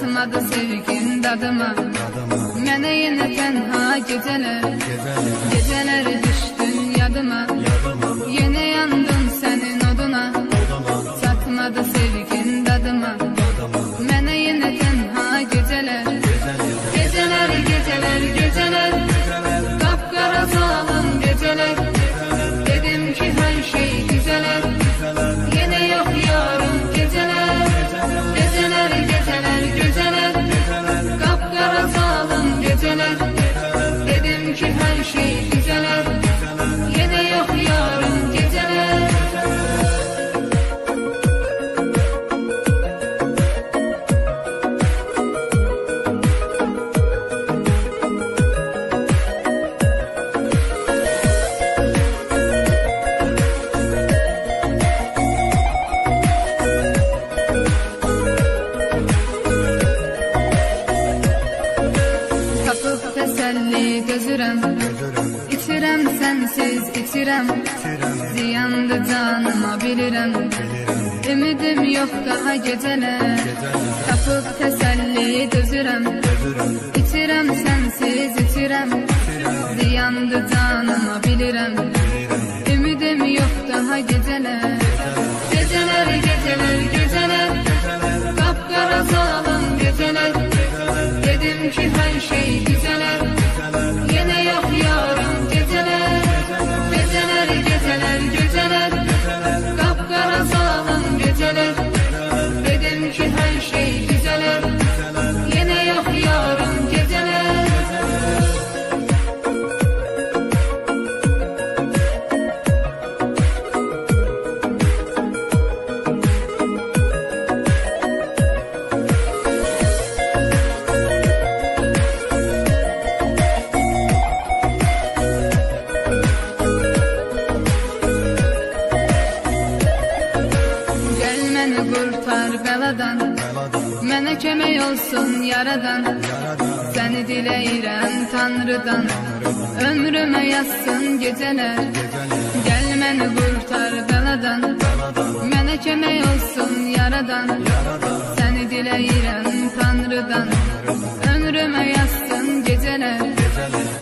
Çatmadı sevgin dadıma, mənə yenə tənha gecələr. Gecələr düşdün yadıma, yenə yandım sənin oduna. Çatmadı sevgin dadıma, mənə yenə tənha gecələr. Gecələr, gecələr, gecələr, qapqara salın gecələr. Dedim ki hər şey güzələr, yenə yox yarım gecələr. Gecələr, gecələr, gecələr, qapqara salın gecələr. Dedim ki hər şey güzələr, yenə yox yarım gecələr. Tapıb təsəlli gözürəm, İçirəm sənsiz içirəm, ziyandı canıma bilirəm. Ümidim yox daha gecələr. Tapıb təsəlli gözürəm, İçirəm sənsiz içirəm, ziyandı canıma bilirəm. Ümidim yox daha gecələr. Gecələr, gecələr, gecələr, qapqara salın gecələr. Dedim ki hər şey güzələr, yenə yox yarım gecələr. Gecələr, gecələr, gecələr, qapqara salın gecələr. Dedim ki hər şey güzələr, yenə yox yarım gecələr. Məni qurtar bəladan, mənə kömək olsun yaradan. Səni diləyirəm Tanrıdan, ömrümə yazsın gecələr. Gəl məni qurtar bəladan, mənə kömək olsun yaradan. Səni diləyirəm Tanrıdan, ömrümə yazsın gecələr.